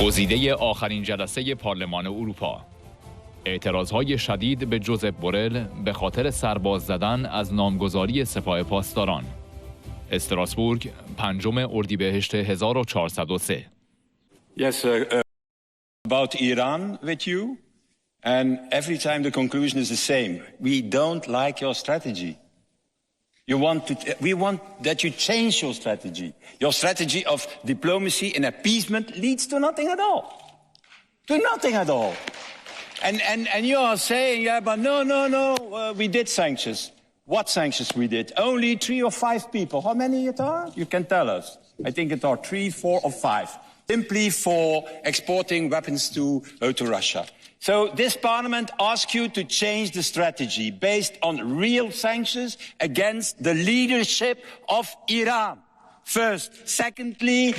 گزیده آخرین جلسه پارلمان اروپا. اعتراضهای شدید به جوزپ بورل به خاطر سرباز زدن از نامگذاری سپاه پاسداران. استراسبورگ، 5 اردیبهشت 1403. Yes, sir. About Iran with you, and every time the conclusion is the same. We don't like your strategy. We want that you change your strategy. Your strategy of diplomacy and appeasement leads to nothing at all. To nothing at all. And you are saying, yeah, but no, we did sanctions. What sanctions we did? Only 3 or 5 people. How many it are? You can tell us. I think it are 3, 4 or 5. Simply for exporting weapons to Russia. So this parliament asks you to change the strategy based on real sanctions against the leadership of Iran. First. Secondly,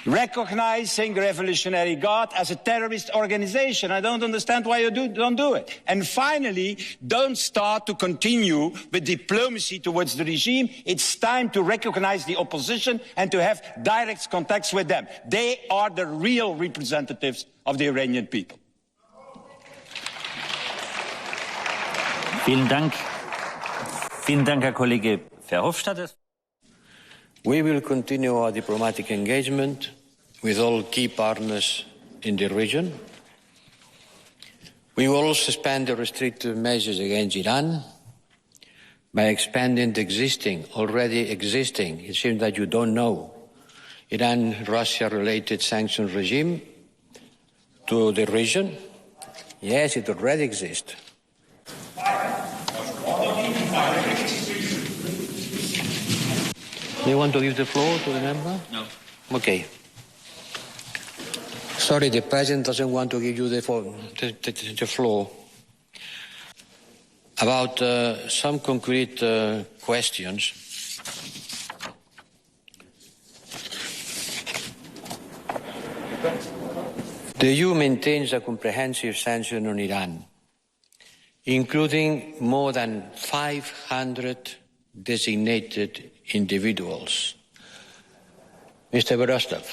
recognizing the Revolutionary Guard as a terrorist organization. I don't understand why you don't do it. And finally, don't start to continue with diplomacy towards the regime. It's time to recognize the opposition and to have direct contacts with them. They are the real representatives of the Iranian people. Vielen Dank. Vielen Dank, Herr Kollege Verhofstadt. We will continue our diplomatic engagement with all key partners in the region. We will also suspend the restrictive measures against Iran by expanding the already existing, it seems that you don't know, Iran-Russia-related sanctions regime to the region. Yes, it already exists. Do you want to give the floor to the member? No. Okay. Sorry, the President doesn't want to give you the floor. About some concrete questions. The EU maintains a comprehensive sanction on Iran, including more than 500 designated individuals. Mr. Verhofstadt,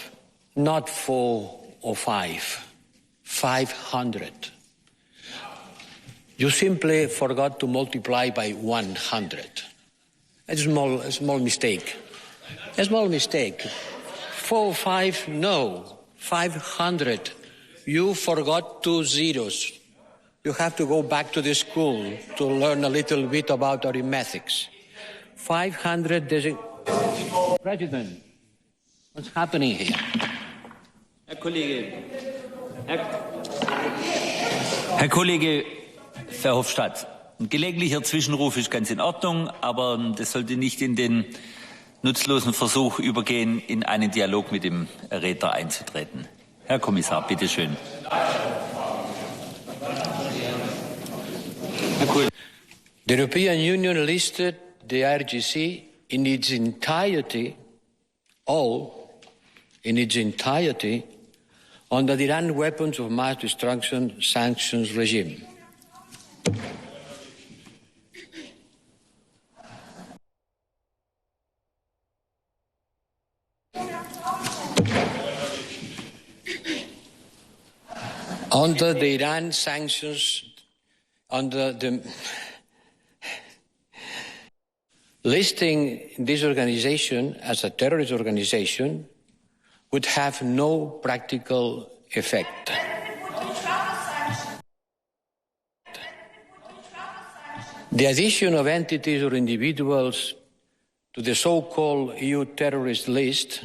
not 4 or 5, 500. You simply forgot to multiply by 100. A small mistake. A small mistake. 4, 5, no. 500. You forgot 2 zeros. You have to go back to the school to learn a little bit about arithmetics. 500 President, what's happening here? Herr Kollege Verhofstadt, ein gelegentlicher Zwischenruf ist ganz in Ordnung, aber das sollte nicht in den nutzlosen Versuch übergehen, in einen Dialog mit dem Redner einzutreten. Herr Kommissar, bitteschön. The European Union listed the IRGC in its entirety, under the Iran weapons of mass destruction sanctions regime. Under the Iran sanctions, under the listing this organization as a terrorist organization would have no practical effect. The addition of entities or individuals to the so-called EU terrorist list,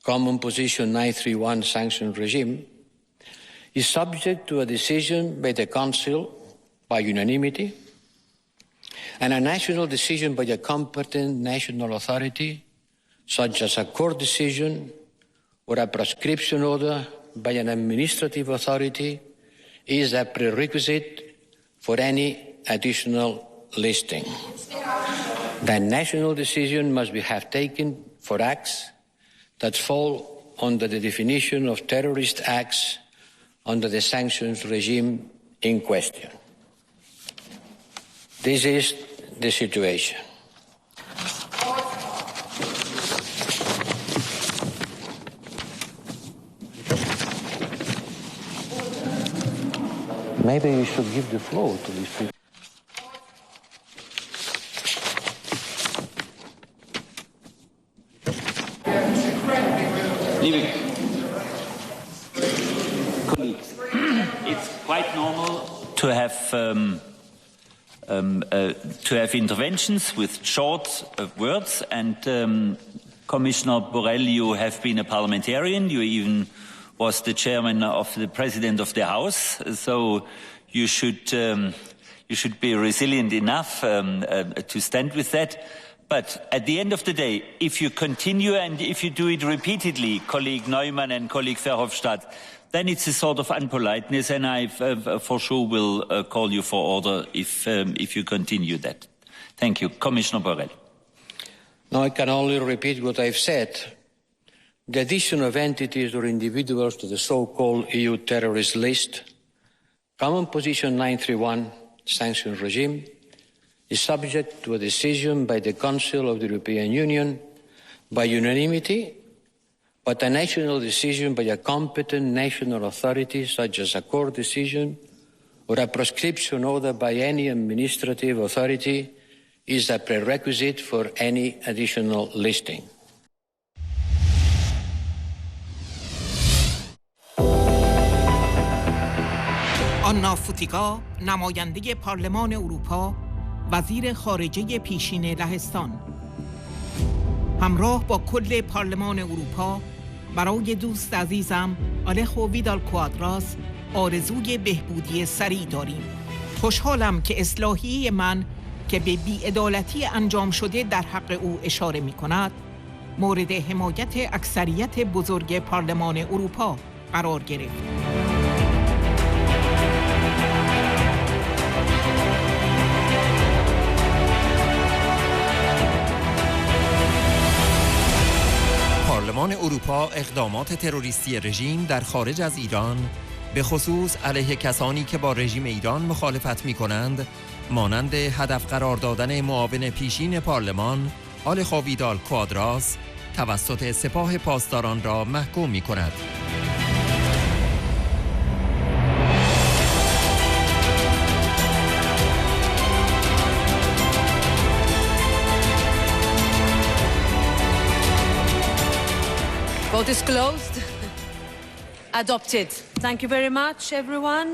Common Position 931 sanction regime, is subject to a decision by the Council by unanimity and a national decision by a competent national authority, such as a court decision or a prescription order by an administrative authority, is a prerequisite for any additional listing. That national decision must have taken for acts that fall under the definition of terrorist acts under the sanctions regime in question. This is the situation. Maybe you should give the floor to these people. Liebe colleagues, it's quite normal to have interventions with short words, and Commissioner Borrell, you have been a parliamentarian. You even was the chairman of the president of the House, so you should be resilient enough to stand with that. But at the end of the day, if you continue and if you do it repeatedly, colleague Neumann and colleague Verhofstadt, then it's a sort of unpoliteness, and I for sure will call you for order if you continue that. Thank you. Commissioner Borrell. Now I can only repeat what I've said. The addition of entities or individuals to the so-called EU terrorist list, Common Position 931 sanction regime, is subject to a decision by the Council of the European Union by unanimity, but a national decision by a competent national authority, such as a court decision or a proscription order by any administrative authority, is a prerequisite for any additional listing. آنا فوتیکا، نماینده پارلمان اروپا، وزیر خارجه پیشین لهستان، همراه با کل پارلمان اروپا برای دوست عزیزم آلخو ویدال کوادراس آرزوی بهبودی سریع داریم. خوشحالم که اصلاحیه من که به بی‌عدالتی انجام شده در حق او اشاره می کند، مورد حمایت اکثریت بزرگ پارلمان اروپا قرار گرفت. پارلمان اروپا اقدامات تروریستی رژیم در خارج از ایران به خصوص علیه کسانی که با رژیم ایران مخالفت می کنند مانند هدف قرار دادن معاون پیشین پارلمان آلخو ویدال کوادراس توسط سپاه پاسداران را محکوم می کند. Vote is closed. Adopted. Thank you very much, everyone.